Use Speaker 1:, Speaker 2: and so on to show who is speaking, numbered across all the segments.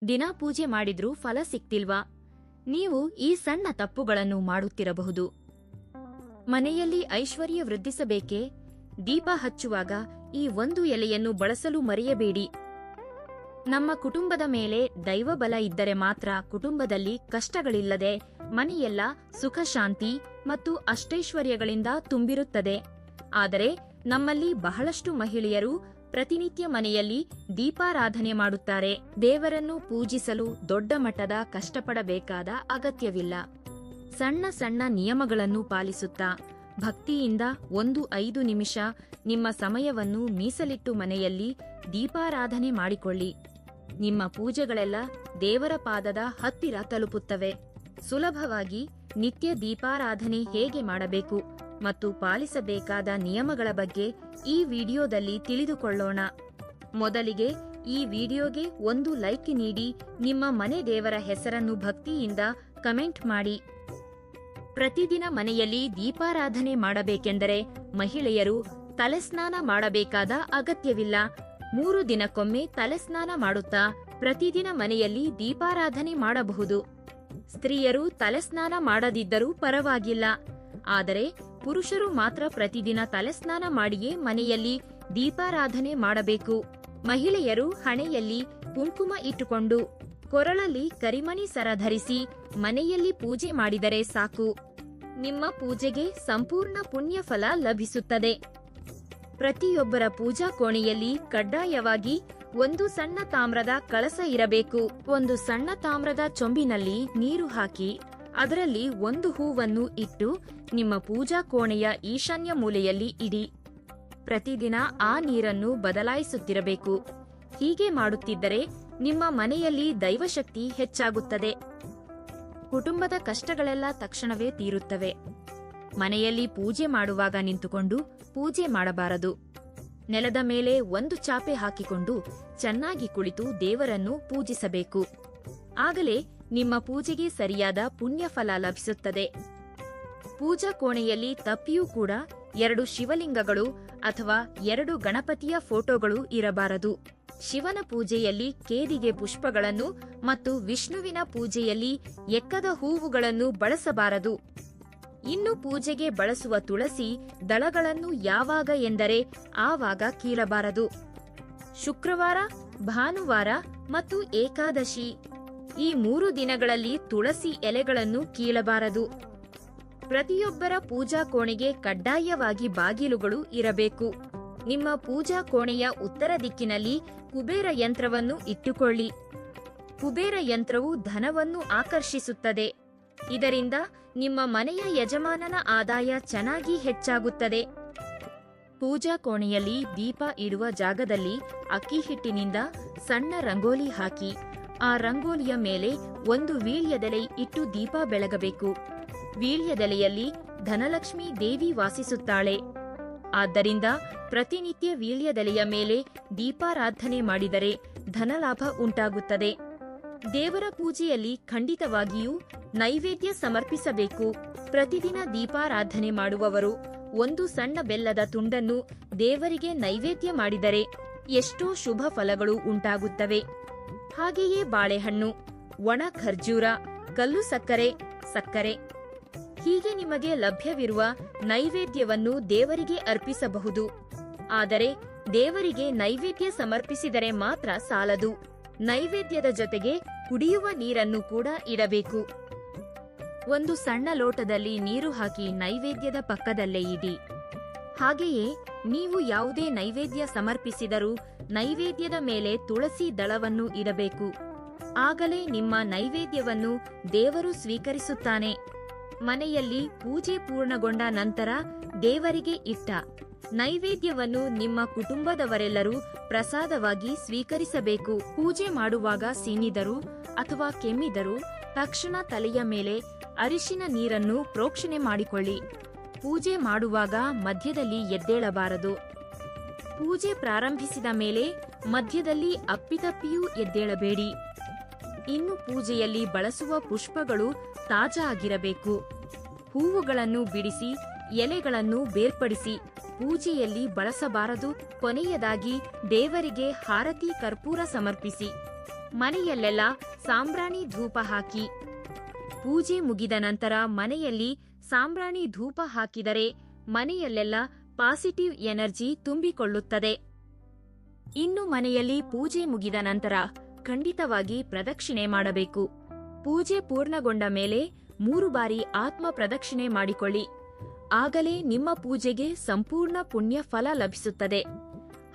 Speaker 1: ದಿನ ಪೂಜೆ ಮಾಡಿದ್ರೂ ಫಲ ಸಿಕ್ತಿಲ್ವಾ? ನೀವು ಈ ಸಣ್ಣ ತಪ್ಪುಗಳನ್ನು ಮಾಡುತ್ತಿರಬಹುದು. ಮನೆಯಲ್ಲಿ ಐಶ್ವರ್ಯ ವೃದ್ಧಿಸಬೇಕೇ? ದೀಪ ಹಚ್ಚುವಾಗ ಈ ಒಂದು ಎಲೆಯನ್ನು ಬಳಸಲು ಮರೆಯಬೇಡಿ. ನಮ್ಮ ಕುಟುಂಬದ ಮೇಲೆ ದೈವಬಲ ಇದ್ದರೆ ಮಾತ್ರ ಕುಟುಂಬದಲ್ಲಿ ಕಷ್ಟಗಳಿಲ್ಲದೆ ಮನೆಯೆಲ್ಲ ಸುಖ ಶಾಂತಿ ಮತ್ತು ಅಷ್ಟೈಶ್ವರ್ಯಗಳಿಂದ ತುಂಬಿರುತ್ತದೆ. ಆದರೆ ನಮ್ಮಲ್ಲಿ ಬಹಳಷ್ಟು ಮಹಿಳೆಯರು ಪ್ರತಿನಿತ್ಯ ಮನೆಯಲ್ಲಿ ದೀಪಾರಾಧನೆ ಮಾಡುತ್ತಾರೆ. ದೇವರನ್ನು ಪೂಜಿಸಲು ದೊಡ್ಡ ಮಟ್ಟದ ಕಷ್ಟಪಡಬೇಕಾದ ಅಗತ್ಯವಿಲ್ಲ. ಸಣ್ಣ ಸಣ್ಣ ನಿಯಮಗಳನ್ನು ಪಾಲಿಸುತ್ತಾ ಭಕ್ತಿಯಿಂದ 1-5 ನಿಮಿಷ ನಿಮ್ಮ ಸಮಯವನ್ನು ಮೀಸಲಿಟ್ಟು ಮನೆಯಲ್ಲಿ ದೀಪಾರಾಧನೆ ಮಾಡಿಕೊಳ್ಳಿ. ನಿಮ್ಮ ಪೂಜೆಗಳೆಲ್ಲ ದೇವರ ಪಾದದ ಹತ್ತಿರ ತಲುಪುತ್ತವೆ. ಸುಲಭವಾಗಿ ನಿತ್ಯ ದೀಪಾರಾಧನೆ ಹೇಗೆ ಮಾಡಬೇಕು ಮತ್ತು ಪಾಲಿಸಬೇಕಾದ ನಿಯಮಗಳ ಬಗ್ಗೆ ಈ ವಿಡಿಯೋದಲ್ಲಿ ತಿಳಿದುಕೊಳ್ಳೋಣ. ಮೊದಲಿಗೆ ಈ ವಿಡಿಯೋಗೆ ಒಂದು ಲೈಕ್ ನೀಡಿ, ನಿಮ್ಮ ಮನೆ ದೇವರ ಹೆಸರನ್ನು ಭಕ್ತಿಯಿಂದ ಕಮೆಂಟ್ ಮಾಡಿ. ಪ್ರತಿದಿನ ಮನೆಯಲ್ಲಿ ದೀಪಾರಾಧನೆ ಮಾಡಬೇಕೆಂದರೆ ಮಹಿಳೆಯರು ತಲೆಸ್ನಾನ ಮಾಡಬೇಕಾದ ಅಗತ್ಯವಿಲ್ಲ. 3 ದಿನಕ್ಕೊಮ್ಮೆ ತಲೆಸ್ನಾನ ಮಾಡುತ್ತಾ ಪ್ರತಿದಿನ ಮನೆಯಲ್ಲಿ ದೀಪಾರಾಧನೆ ಮಾಡಬಹುದು. ಸ್ತ್ರೀಯರು ತಲೆಸ್ನಾನ ಮಾಡದಿದ್ದರೂ ಪರವಾಗಿಲ್ಲ. ಆದರೆ ಪುರುಷರು ಮಾತ್ರ ಪ್ರತಿದಿನ ತಲೆಸ್ನಾನ ಮಾಡಿಯೇ ಮನೆಯಲ್ಲಿ ದೀಪಾರಾಧನೆ ಮಾಡಬೇಕು. ಮಹಿಳೆಯರು ಹಣೆಯಲ್ಲಿ ಕುಂಕುಮ ಇಟ್ಟುಕೊಂಡು ಕೊರಳಲ್ಲಿ ಕರಿಮಣಿ ಸರ ಧರಿಸಿ ಮನೆಯಲ್ಲಿ ಪೂಜೆ ಮಾಡಿದರೆ ಸಾಕು. ನಿಮ್ಮ ಪೂಜೆಗೆ ಸಂಪೂರ್ಣ ಪುಣ್ಯ ಫಲ ಲಭಿಸುತ್ತದೆ. ಪ್ರತಿಯೊಬ್ಬರ ಪೂಜಾ ಕೋಣೆಯಲ್ಲಿ ಕಡ್ಡಾಯವಾಗಿ ಒಂದು ಸಣ್ಣ ತಾಮ್ರದ ಕಳಸ ಇರಬೇಕು. ಒಂದು ಸಣ್ಣ ತಾಮ್ರದ ಚೊಂಬಿನಲ್ಲಿ ನೀರು ಹಾಕಿ ಅದರಲ್ಲಿ ಒಂದು ಹೂವನ್ನು ಇಟ್ಟು ನಿಮ್ಮ ಪೂಜಾ ಕೋಣೆಯ ಈಶಾನ್ಯ ಮೂಲೆಯಲ್ಲಿ ಇಡಿ. ಪ್ರತಿದಿನ ಆ ನೀರನ್ನು ಬದಲಾಯಿಸುತ್ತಿರಬೇಕು. ಹೀಗೆ ಮಾಡುತ್ತಿದ್ದರೆ ನಿಮ್ಮ ಮನೆಯಲ್ಲಿ ದೈವಶಕ್ತಿ ಹೆಚ್ಚಾಗುತ್ತದೆ. ಕುಟುಂಬದ ಕಷ್ಟಗಳೆಲ್ಲ ತಕ್ಷಣವೇ ತೀರುತ್ತವೆ. ಮನೆಯಲ್ಲಿ ಪೂಜೆ ಮಾಡುವಾಗ ನಿಂತುಕೊಂಡು ಪೂಜೆ ಮಾಡಬಾರದು. ನೆಲದ ಮೇಲೆ ಒಂದು ಚಾಪೆ ಹಾಕಿಕೊಂಡು ಚೆನ್ನಾಗಿ ಕುಳಿತು ದೇವರನ್ನು ಪೂಜಿಸಬೇಕು. ಆಗಲೇ ನಿಮ್ಮ ಪೂಜೆಗೆ ಸರಿಯಾದ ಪುಣ್ಯಫಲ ಲಭಿಸುತ್ತದೆ. ಪೂಜಾ ಕೋಣೆಯಲ್ಲಿ ತಪ್ಪಿಯೂ ಕೂಡ 2 ಶಿವಲಿಂಗಗಳು ಅಥವಾ 2 ಗಣಪತಿಯ ಫೋಟೋಗಳು ಇರಬಾರದು. ಶಿವನ ಪೂಜೆಯಲ್ಲಿ ಕೇದಿಗೆ ಪುಷ್ಪಗಳನ್ನು ಮತ್ತು ವಿಷ್ಣುವಿನ ಪೂಜೆಯಲ್ಲಿ ಎಕ್ಕದ ಹೂವುಗಳನ್ನು ಬಳಸಬಾರದು. ಇನ್ನು ಪೂಜೆಗೆ ಬಳಸುವ ತುಳಸಿ ದಳಗಳನ್ನು ಯಾವಾಗ ಎಂದರೆ ಆವಾಗ ಕೀಳಬಾರದು. ಶುಕ್ರವಾರ, ಭಾನುವಾರ ಮತ್ತು ಏಕಾದಶಿ ಈ 3 ದಿನಗಳಲ್ಲಿ ತುಳಸಿ ಎಲೆಗಳನ್ನು ಕೀಳಬಾರದು. ಪ್ರತಿಯೊಬ್ಬರ ಪೂಜಾ ಕೋಣೆಗೆ ಕಡ್ಡಾಯವಾಗಿ ಬಾಗಿಲುಗಳು ಇರಬೇಕು. ನಿಮ್ಮ ಪೂಜಾ ಕೋಣೆಯ ಉತ್ತರ ದಿಕ್ಕಿನಲ್ಲಿ ಕುಬೇರ ಯಂತ್ರವನ್ನು ಇಟ್ಟುಕೊಳ್ಳಿ. ಕುಬೇರ ಯಂತ್ರವು ಧನವನ್ನು ಆಕರ್ಷಿಸುತ್ತದೆ. ಇದರಿಂದ ನಿಮ್ಮ ಮನೆಯ ಯಜಮಾನನ ಆದಾಯ ಚೆನ್ನಾಗಿ ಹೆಚ್ಚಾಗುತ್ತದೆ. ಪೂಜಾ ಕೋಣೆಯಲ್ಲಿ ದೀಪ ಇಡುವ ಜಾಗದಲ್ಲಿ ಅಕ್ಕಿ ಹಿಟ್ಟಿನಿಂದ ಸಣ್ಣ ರಂಗೋಲಿ ಹಾಕಿ ಆ ರಂಗೋಲಿಯ ಮೇಲೆ ಒಂದು ವೀಳ್ಯದೆಲೆ ಇಟ್ಟು ದೀಪ ಬೆಳಗಬೇಕು. ವೀಳ್ಯದೆಲೆಯಲ್ಲಿ ಧನಲಕ್ಷ್ಮೀ ದೇವಿ ವಾಸಿಸುತ್ತಾಳೆ. ಆದ್ದರಿಂದ ಪ್ರತಿನಿತ್ಯ ವೀಳ್ಯದೆಲೆಯ ಮೇಲೆ ದೀಪಾರಾಧನೆ ಮಾಡಿದರೆ ಧನಲಾಭ ಉಂಟಾಗುತ್ತದೆ. ದೇವರ ಪೂಜೆಯಲ್ಲಿ ಖಂಡಿತವಾಗಿಯೂ ನೈವೇದ್ಯ ಸಮರ್ಪಿಸಬೇಕು. ಪ್ರತಿದಿನ ದೀಪಾರಾಧನೆ ಮಾಡುವವರು ಒಂದು ಸಣ್ಣ ಬೆಲ್ಲದ ತುಂಡನ್ನು ದೇವರಿಗೆ ನೈವೇದ್ಯ ಮಾಡಿದರೆ ಎಷ್ಟೋ ಶುಭ ಫಲಗಳು ಉಂಟಾಗುತ್ತವೆ. ಹಾಗೆಯೇ ಬಾಳೆಹಣ್ಣು, ಒಣ ಖರ್ಜೂರ, ಕಲ್ಲು ಸಕ್ಕರೆ ಹೀಗೆ ನಿಮಗೆ ಲಭ್ಯವಿರುವ ನೈವೇದ್ಯವನ್ನು ದೇವರಿಗೆ ಅರ್ಪಿಸಬಹುದು. ಆದರೆ ದೇವರಿಗೆ ನೈವೇದ್ಯ ಸಮರ್ಪಿಸಿದರೆ ಮಾತ್ರ ಸಾಲದು. ನೈವೇದ್ಯದ ಜೊತೆಗೆ ಕುಡಿಯುವ ನೀರನ್ನು ಕೂಡ ಇಡಬೇಕು. ಒಂದು ಸಣ್ಣ ಲೋಟದಲ್ಲಿ ನೀರು ಹಾಕಿ ನೈವೇದ್ಯದ ಪಕ್ಕದಲ್ಲೇ ಇಡಿ. ಹಾಗೆಯೇ ನೀವು ಯಾವುದೇ ನೈವೇದ್ಯ ಸಮರ್ಪಿಸಿದರೂ ನೈವೇದ್ಯದ ಮೇಲೆ ತುಳಸಿ ದಳವನ್ನು ಇಡಬೇಕು. ಆಗಲೇ ನಿಮ್ಮ ನೈವೇದ್ಯವನ್ನು ದೇವರು ಸ್ವೀಕರಿಸುತ್ತಾನೆ. ಮನೆಯಲ್ಲಿ ಪೂಜೆ ಪೂರ್ಣಗೊಂಡ ನಂತರ ದೇವರಿಗೆ ಇಟ್ಟ ನೈವೇದ್ಯವನ್ನು ನಿಮ್ಮ ಕುಟುಂಬದವರೆಲ್ಲರೂ ಪ್ರಸಾದವಾಗಿ ಸ್ವೀಕರಿಸಬೇಕು. ಪೂಜೆ ಮಾಡುವಾಗ ಸೀನಿದರು ಅಥವಾ ಕೆಮ್ಮಿದರು ತಕ್ಷಣ ತಲೆಯ ಮೇಲೆ ಅರಿಶಿನ ನೀರನ್ನು ಪ್ರೋಕ್ಷಣೆ ಮಾಡಿಕೊಳ್ಳಿ. ಪೂಜೆ ಮಾಡುವಾಗ ಮಧ್ಯದಲ್ಲಿ ಎದ್ದೇಳಬಾರದು. ಪೂಜೆ ಪ್ರಾರಂಭಿಸಿದ ಮೇಲೆ ಮಧ್ಯದಲ್ಲಿ ಅಪ್ಪಿತಪ್ಪಿಯೂ ಎದ್ದೇಳಬೇಡಿ. ಇನ್ನು ಪೂಜೆಯಲ್ಲಿ ಬಳಸುವ ಪುಷ್ಪಗಳು ತಾಜಾ ಆಗಿರಬೇಕು. ಹೂವುಗಳನ್ನು ಬಿಡಿಸಿ ಎಲೆಗಳನ್ನು ಬೇರ್ಪಡಿಸಿ ಪೂಜೆಯಲ್ಲಿ ಬಳಸಬಾರದು. ಕೊನೆಯದಾಗಿ ದೇವರಿಗೆ ಹಾರತಿ ಕರ್ಪೂರ ಸಮರ್ಪಿಸಿ. ಮನೆಯಲ್ಲೆಲ್ಲ ಸಾಂಬ್ರಾಣಿ ಧೂಪ ಹಾಕಿ. ಪೂಜೆ ಮುಗಿದ ನಂತರ ಮನೆಯಲ್ಲಿ ಸಾಂಬ್ರಾಣಿ ಧೂಪ ಹಾಕಿದರೆ ಮನೆಯಲ್ಲೆಲ್ಲ ಪಾಸಿಟಿವ್ ಎನರ್ಜಿ ತುಂಬಿಕೊಳ್ಳುತ್ತದೆ. ಇನ್ನು ಮನೆಯಲ್ಲಿ ಪೂಜೆ ಮುಗಿದ ನಂತರ ಖಂಡಿತವಾಗಿ ಪ್ರದಕ್ಷಿಣೆ ಮಾಡಬೇಕು. ಪೂಜೆ ಪೂರ್ಣಗೊಂಡ ಮೇಲೆ 3 ಬಾರಿ ಆತ್ಮ ಪ್ರದಕ್ಷಿಣೆ ಮಾಡಿಕೊಳ್ಳಿ. ಆಗಲೇ ನಿಮ್ಮ ಪೂಜೆಗೆ ಸಂಪೂರ್ಣ ಪುಣ್ಯ ಫಲ ಲಭಿಸುತ್ತದೆ.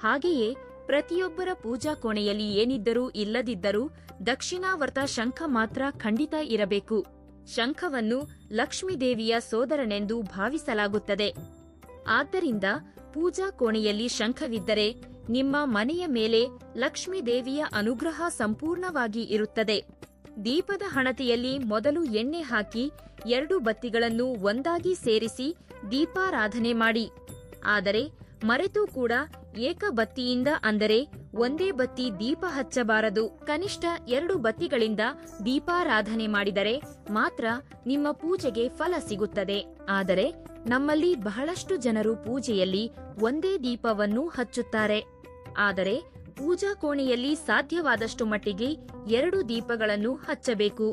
Speaker 1: ಹಾಗೆಯೇ ಪ್ರತಿಯೊಬ್ಬರ ಪೂಜಾ ಕೋಣೆಯಲ್ಲಿ ಏನಿದ್ದರೂ ಇಲ್ಲದಿದ್ದರೂ ದಕ್ಷಿಣಾವರ್ತ ಶಂಖ ಮಾತ್ರ ಖಂಡಿತ ಇರಬೇಕು. ಶಂಖವನ್ನು ಲಕ್ಷ್ಮೀದೇವಿಯ ಸೋದರನೆಂದು ಭಾವಿಸಲಾಗುತ್ತದೆ. ಆದ್ದರಿಂದ ಪೂಜಾ ಕೋಣೆಯಲ್ಲಿ ಶಂಖವಿದ್ದರೆ ನಿಮ್ಮ ಮನೆಯ ಮೇಲೆ ಲಕ್ಷ್ಮೀದೇವಿಯ ಅನುಗ್ರಹ ಸಂಪೂರ್ಣವಾಗಿ ಇರುತ್ತದೆ. ದೀಪದ ಹಣತೆಯಲ್ಲಿ ಮೊದಲು ಎಣ್ಣೆ ಹಾಕಿ 2 ಬತ್ತಿಗಳನ್ನು ಒಂದಾಗಿ ಸೇರಿಸಿ ದೀಪಾರಾಧನೆ ಮಾಡಿ. ಆದರೆ ಮರೆತೂ ಕೂಡ ಏಕ ಬತ್ತಿಯಿಂದ ಅಂದರೆ ಒಂದೇ ಬತ್ತಿ ದೀಪ ಹಚ್ಚಬಾರದು. ಕನಿಷ್ಠ 2 ಬತ್ತಿಗಳಿಂದ ದೀಪಾರಾಧನೆ ಮಾಡಿದರೆ ಮಾತ್ರ ನಿಮ್ಮ ಪೂಜೆಗೆ ಫಲ ಸಿಗುತ್ತದೆ. ಆದರೆ ನಮ್ಮಲ್ಲಿ ಬಹಳಷ್ಟು ಜನರು ಪೂಜೆಯಲ್ಲಿ ಒಂದೇ ದೀಪವನ್ನು ಹಚ್ಚುತ್ತಾರೆ. ಆದರೆ ಪೂಜಾ ಕೋಣೆಯಲ್ಲಿ ಸಾಧ್ಯವಾದಷ್ಟು ಮಟ್ಟಿಗೆ 2 ದೀಪಗಳನ್ನು ಹಚ್ಚಬೇಕು.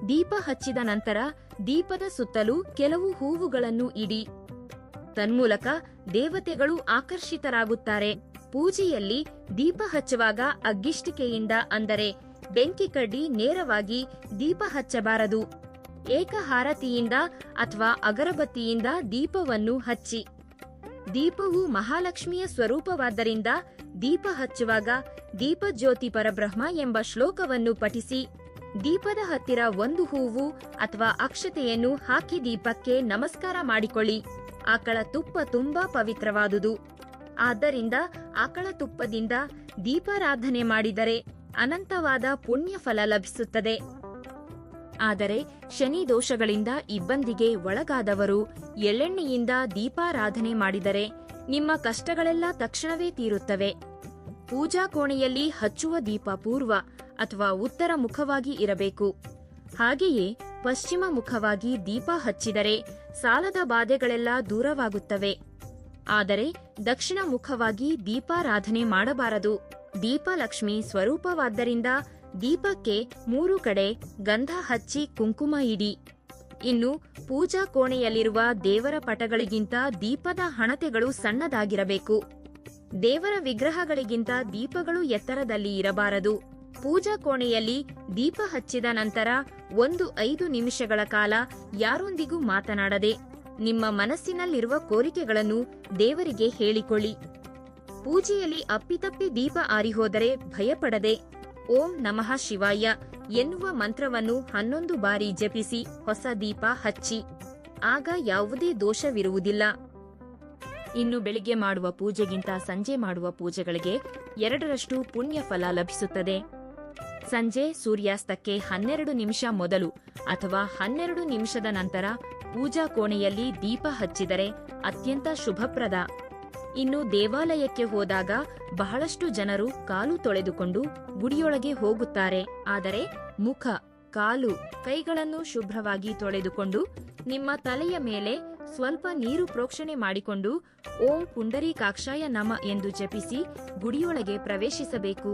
Speaker 1: ದೀಪ ಹಚ್ಚಿದ ನಂತರ ದೀಪದ ಸುತ್ತಲೂ ಕೆಲವು ಹೂವುಗಳನ್ನು ಇಡಿ. ತನ್ಮೂಲಕ ದೇವತೆಗಳು ಆಕರ್ಷಿತರಾಗುತ್ತಾರೆ. ಪೂಜೆಯಲ್ಲಿ ದೀಪ ಹಚ್ಚುವಾಗ ಅಗ್ಗಿಷ್ಟಿಕೆಯಿಂದ ಅಂದರೆ ಬೆಂಕಿ ಕಡ್ಡಿ ನೇರವಾಗಿ ದೀಪ ಹಚ್ಚಬಾರದು. ಏಕಹಾರತಿಯಿಂದ ಅಥವಾ ಅಗರಬತ್ತಿಯಿಂದ ದೀಪವನ್ನು ಹಚ್ಚಿ. ದೀಪವು ಮಹಾಲಕ್ಷ್ಮಿಯ ಸ್ವರೂಪವಾದ್ದರಿಂದ ದೀಪ ಹಚ್ಚುವಾಗ ದೀಪಜ್ಯೋತಿ ಪರಬ್ರಹ್ಮ ಎಂಬ ಶ್ಲೋಕವನ್ನು ಪಠಿಸಿ ದೀಪದ ಹತ್ತಿರ 1 ಹೂವು ಅಥವಾ ಅಕ್ಷತೆಯನ್ನು ಹಾಕಿ ದೀಪಕ್ಕೆ ನಮಸ್ಕಾರ ಮಾಡಿಕೊಳ್ಳಿ. ಆಕಳ ತುಪ್ಪ ತುಂಬಾ ಪವಿತ್ರವಾದುದು. ಆದ್ದರಿಂದ ಆಕಳ ತುಪ್ಪದಿಂದ ದೀಪಾರಾಧನೆ ಮಾಡಿದರೆ ಅನಂತವಾದ ಪುಣ್ಯ ಫಲ ಲಭಿಸುತ್ತದೆ. ಆದರೆ ಶನಿ ದೋಷಗಳಿಂದ ಇಬ್ಬಂದಿಗೆ ಒಳಗಾದವರು ಎಳ್ಳೆಣ್ಣೆಯಿಂದ ದೀಪಾರಾಧನೆ ಮಾಡಿದರೆ ನಿಮ್ಮ ಕಷ್ಟಗಳೆಲ್ಲ ತಕ್ಷಣವೇ ತೀರುತ್ತವೆ. ಪೂಜಾ ಕೋಣೆಯಲ್ಲಿ ಹಚ್ಚುವ ದೀಪ ಪೂರ್ವ ಅಥವಾ ಉತ್ತರ ಮುಖವಾಗಿ ಇರಬೇಕು. ಹಾಗೆಯೇ ಪಶ್ಚಿಮ ಮುಖವಾಗಿ ದೀಪ ಹಚ್ಚಿದರೆ ಸಾಲದ ಬಾಧೆಗಳೆಲ್ಲ ದೂರವಾಗುತ್ತವೆ. ಆದರೆ ದಕ್ಷಿಣ ಮುಖವಾಗಿ ದೀಪಾರಾಧನೆ ಮಾಡಬಾರದು. ದೀಪ ಲಕ್ಷ್ಮಿ ಸ್ವರೂಪವಾದ್ದರಿಂದ ದೀಪಕ್ಕೆ 3 ಕಡೆ ಗಂಧ ಹಚ್ಚಿ ಕುಂಕುಮ ಇಡಿ. ಇನ್ನು ಪೂಜಾ ಕೋಣೆಯಲ್ಲಿರುವ ದೇವರ ಪಟಗಳಿಗಿಂತ ದೀಪದ ಹಣತೆಗಳು ಸಣ್ಣದಾಗಿರಬೇಕು. ದೇವರ ವಿಗ್ರಹಗಳಿಗಿಂತ ದೀಪಗಳು ಎತ್ತರದಲ್ಲಿ ಇರಬಾರದು. ಪೂಜಾ ಕೋಣೆಯಲ್ಲಿ ದೀಪ ಹಚ್ಚಿದ ನಂತರ 5 ನಿಮಿಷಗಳ ಕಾಲ ಯಾರೊಂದಿಗೂ ಮಾತನಾಡದೆ ನಿಮ್ಮ ಮನಸ್ಸಿನಲ್ಲಿರುವ ಕೋರಿಕೆಗಳನ್ನು ದೇವರಿಗೆ ಹೇಳಿಕೊಳ್ಳಿ. ಪೂಜೆಯಲ್ಲಿ ಅಪ್ಪಿತಪ್ಪಿ ದೀಪ ಆರಿಹೋದರೆ ಭಯಪಡದೆ ಓಂ ನಮಃ ಶಿವಾಯ ಎನ್ನುವ ಮಂತ್ರವನ್ನು 11 ಬಾರಿ ಜಪಿಸಿ ಹೊಸ ದೀಪ ಹಚ್ಚಿ. ಆಗ ಯಾವುದೇ ದೋಷವಿರುವುದಿಲ್ಲ. ಇನ್ನು ಬೆಳಿಗ್ಗೆ ಮಾಡುವ ಪೂಜೆಗಿಂತ ಸಂಜೆ ಮಾಡುವ ಪೂಜೆಗಳಿಗೆ 2ರಷ್ಟು ಪುಣ್ಯ ಫಲ ಲಭಿಸುತ್ತದೆ. ಸಂಜೆ ಸೂರ್ಯಾಸ್ತಕ್ಕೆ 12 ನಿಮಿಷ ಮೊದಲು ಅಥವಾ 12 ನಿಮಿಷದ ನಂತರ ಪೂಜಾ ಕೋಣೆಯಲ್ಲಿ ದೀಪ ಹಚ್ಚಿದರೆ ಅತ್ಯಂತ ಶುಭಪ್ರದ. ಇನ್ನು ದೇವಾಲಯಕ್ಕೆ ಹೋದಾಗ ಬಹಳಷ್ಟು ಜನರು ಕಾಲು ತೊಳೆದುಕೊಂಡು ಗುಡಿಯೊಳಗೆ ಹೋಗುತ್ತಾರೆ. ಆದರೆ ಮುಖ, ಕಾಲು, ಕೈಗಳನ್ನು ಶುಭ್ರವಾಗಿ ತೊಳೆದುಕೊಂಡು ನಿಮ್ಮ ತಲೆಯ ಮೇಲೆ ಸ್ವಲ್ಪ ನೀರು ಪ್ರೋಕ್ಷಣೆ ಮಾಡಿಕೊಂಡು ಓಂ ಪುಂಡರೀಕಾಕ್ಷಾಯ ನಮ ಎಂದು ಜಪಿಸಿ ಗುಡಿಯೊಳಗೆ ಪ್ರವೇಶಿಸಬೇಕು.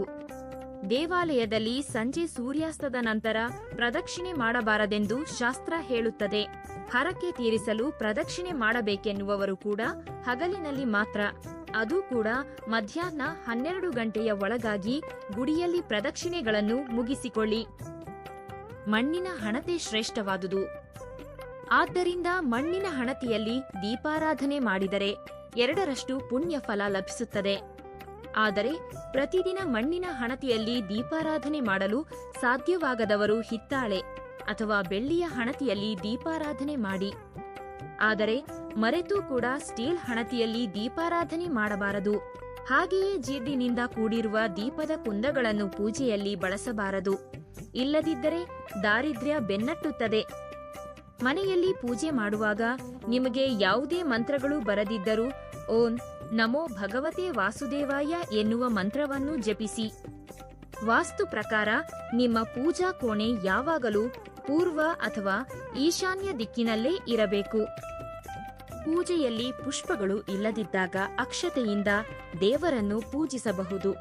Speaker 1: ದೇವಾಲಯದಲ್ಲಿ ಸಂಜೆ ಸೂರ್ಯಾಸ್ತದ ನಂತರ ಪ್ರದಕ್ಷಿಣೆ ಮಾಡಬಾರದೆಂದು ಶಾಸ್ತ್ರ ಹೇಳುತ್ತದೆ. ಹರಕೆ ತೀರಿಸಲು ಪ್ರದಕ್ಷಿಣೆ ಮಾಡಬೇಕೆನ್ನುವವರು ಕೂಡ ಹಗಲಿನಲ್ಲಿ ಮಾತ್ರ, ಅದು ಕೂಡ ಮಧ್ಯಾಹ್ನ 12 ಗಂಟೆಯ ಒಳಗಾಗಿ ಗುಡಿಯಲ್ಲಿ ಪ್ರದಕ್ಷಿಣೆಗಳನ್ನು ಮುಗಿಸಿಕೊಳ್ಳಿ. ಮಣ್ಣಿನ ಹಣತೆ ಶ್ರೇಷ್ಠವಾದುದು. ಆದ್ದರಿಂದ ಮಣ್ಣಿನ ಹಣತೆಯಲ್ಲಿ ದೀಪಾರಾಧನೆ ಮಾಡಿದರೆ 2ರಷ್ಟು ಪುಣ್ಯ ಫಲ ಲಭಿಸುತ್ತದೆ. ಆದರೆ ಪ್ರತಿದಿನ ಮಣ್ಣಿನ ಹಣತೆಯಲ್ಲಿ ದೀಪಾರಾಧನೆ ಮಾಡಲು ಸಾಧ್ಯವಾಗದವರು ಹಿತ್ತಾಳೆ ಅಥವಾ ಬೆಳ್ಳಿಯ ಹಣತೆಯಲ್ಲಿ ದೀಪಾರಾಧನೆ ಮಾಡಿ. ಆದರೆ ಮರೆತೂ ಕೂಡ ಸ್ಟೀಲ್ ಹಣತೆಯಲ್ಲಿ ದೀಪಾರಾಧನೆ ಮಾಡಬಾರದು. ಹಾಗೆಯೇ ಜಿಡ್ಡಿನಿಂದ ಕೂಡಿರುವ ದೀಪದ ಕುಂದಗಳನ್ನು ಪೂಜೆಯಲ್ಲಿ ಬಳಸಬಾರದು. ಇಲ್ಲದಿದ್ದರೆ ದಾರಿದ್ರ್ಯ ಬೆನ್ನಟ್ಟುತ್ತದೆ. ಮನೆಯಲ್ಲಿ ಪೂಜೆ ಮಾಡುವಾಗ ನಿಮಗೆ ಯಾವುದೇ ಮಂತ್ರಗಳು ಬರದಿದ್ದರೂ ಓಂ ನಮೋ ಭಗವತೆ ವಾಸುದೇವಾಯ ಎನ್ನುವ ಮಂತ್ರವನ್ನು ಜಪಿಸಿ. ವಾಸ್ತು ಪ್ರಕಾರ ನಿಮ್ಮ ಪೂಜಾ ಕೋಣೆ ಯಾವಾಗಲೂ ಪೂರ್ವ ಅಥವಾ ಈಶಾನ್ಯ ದಿಕ್ಕಿನಲ್ಲೇ ಇರಬೇಕು. ಪೂಜೆಯಲ್ಲಿ ಪುಷ್ಪಗಳು ಇಲ್ಲದಿದ್ದಾಗ ಅಕ್ಷತೆಯಿಂದ ದೇವರನ್ನು ಪೂಜಿಸಬಹುದು.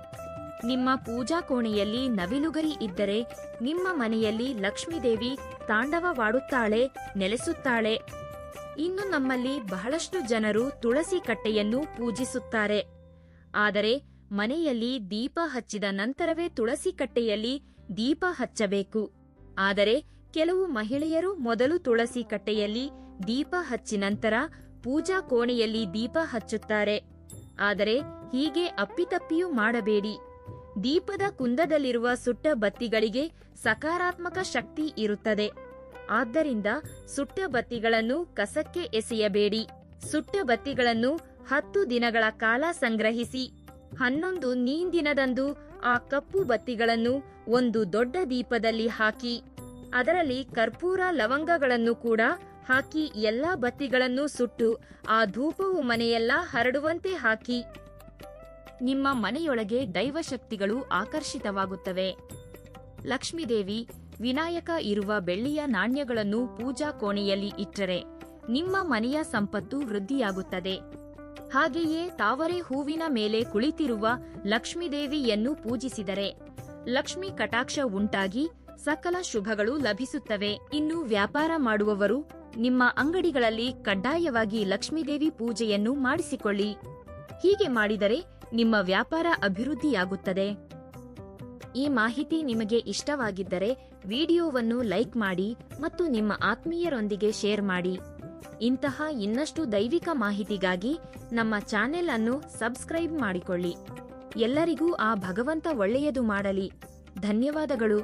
Speaker 1: ನಿಮ್ಮ ಪೂಜಾ ಕೋಣೆಯಲ್ಲಿ ನವಿಲುಗರಿ ಇದ್ದರೆ ನಿಮ್ಮ ಮನೆಯಲ್ಲಿ ಲಕ್ಷ್ಮೀದೇವಿ ತಾಂಡವವಾಡುತ್ತಾಳೆ, ನೆಲೆಸುತ್ತಾಳೆ. ಇನ್ನು ನಮ್ಮಲ್ಲಿ ಬಹಳಷ್ಟು ಜನರು ತುಳಸಿ ಕಟ್ಟೆಯನ್ನು ಪೂಜಿಸುತ್ತಾರೆ. ಆದರೆ ಮನೆಯಲ್ಲಿ ದೀಪ ಹಚ್ಚಿದ ನಂತರವೇ ತುಳಸಿ ಕಟ್ಟೆಯಲ್ಲಿ ದೀಪ ಹಚ್ಚಬೇಕು. ಆದರೆ ಕೆಲವು ಮಹಿಳೆಯರು ಮೊದಲು ತುಳಸಿ ಕಟ್ಟೆಯಲ್ಲಿ ದೀಪ ಹಚ್ಚಿ ನಂತರ ಪೂಜಾ ಕೋಣೆಯಲ್ಲಿ ದೀಪ ಹಚ್ಚುತ್ತಾರೆ. ಆದರೆ ಹೀಗೆ ಅಪ್ಪಿತಪ್ಪಿಯೂ ಮಾಡಬೇಡಿ. ದೀಪದ ಕುಂದದಲ್ಲಿರುವ ಸುಟ್ಟ ಬತ್ತಿಗಳಿಗೆ ಸಕಾರಾತ್ಮಕ ಶಕ್ತಿ ಇರುತ್ತದೆ. ಆದ್ದರಿಂದ ಸುಟ್ಟ ಬತ್ತಿಗಳನ್ನು ಕಸಕ್ಕೆ ಎಸೆಯಬೇಡಿ. ಸುಟ್ಟ ಬತ್ತಿಗಳನ್ನು 10 ದಿನಗಳ ಕಾಲ ಸಂಗ್ರಹಿಸಿ 11 ನೀಂದಿನದಂದು ಆ ಕಪ್ಪು ಬತ್ತಿಗಳನ್ನು ಒಂದು ದೊಡ್ಡ ದೀಪದಲ್ಲಿ ಹಾಕಿ ಅದರಲ್ಲಿ ಕರ್ಪೂರ ಲವಂಗಗಳನ್ನು ಕೂಡ ಹಾಕಿ ಎಲ್ಲಾ ಬತ್ತಿಗಳನ್ನು ಸುಟ್ಟು ಆ ಧೂಪವು ಮನೆಯೆಲ್ಲ ಹರಡುವಂತೆ ಹಾಕಿ. ನಿಮ್ಮ ಮನೆಯೊಳಗೆ ದೈವಶಕ್ತಿಗಳು ಆಕರ್ಷಿತವಾಗುತ್ತವೆ. ಲಕ್ಷ್ಮೀದೇವಿ, ವಿನಾಯಕ ಇರುವ ಬೆಳ್ಳಿಯ ನಾಣ್ಯಗಳನ್ನು ಪೂಜಾ ಕೋಣೆಯಲ್ಲಿ ಇಟ್ಟರೆ ನಿಮ್ಮ ಮನೆಯ ಸಂಪತ್ತು ವೃದ್ಧಿಯಾಗುತ್ತದೆ. ಹಾಗೆಯೇ ತಾವರೆ ಹೂವಿನ ಮೇಲೆ ಕುಳಿತಿರುವ ಲಕ್ಷ್ಮೀದೇವಿಯನ್ನು ಪೂಜಿಸಿದರೆ ಲಕ್ಷ್ಮೀ ಕಟಾಕ್ಷ ಉಂಟಾಗಿ ಸಕಲ ಶುಭಗಳು ಲಭಿಸುತ್ತವೆ. ಇನ್ನು ವ್ಯಾಪಾರ ಮಾಡುವವರು ನಿಮ್ಮ ಅಂಗಡಿಗಳಲ್ಲಿ ಕಡ್ಡಾಯವಾಗಿ ಲಕ್ಷ್ಮೀದೇವಿ ಪೂಜೆಯನ್ನು ಮಾಡಿಸಿಕೊಳ್ಳಿ. ಹೀಗೆ ಮಾಡಿದರೆ ನಿಮ್ಮ ವ್ಯಾಪಾರ ಅಭಿವೃದ್ಧಿಯಾಗುತ್ತದೆ. ಈ ಮಾಹಿತಿ ನಿಮಗೆ ಇಷ್ಟವಾಗಿದ್ದರೆ ವಿಡಿಯೋವನ್ನು ಲೈಕ್ ಮಾಡಿ ಮತ್ತು ನಿಮ್ಮ ಆತ್ಮೀಯರೊಂದಿಗೆ ಶೇರ್ ಮಾಡಿ. ಇಂತಹ ಇನ್ನಷ್ಟು ದೈವಿಕ ಮಾಹಿತಿಗಾಗಿ ನಮ್ಮ ಚಾನೆಲ್ ಅನ್ನು ಸಬ್ಸ್ಕ್ರೈಬ್ ಮಾಡಿಕೊಳ್ಳಿ. ಎಲ್ಲರಿಗೂ ಆ ಭಗವಂತ ಒಳ್ಳೆಯದು ಮಾಡಲಿ. ಧನ್ಯವಾದಗಳು.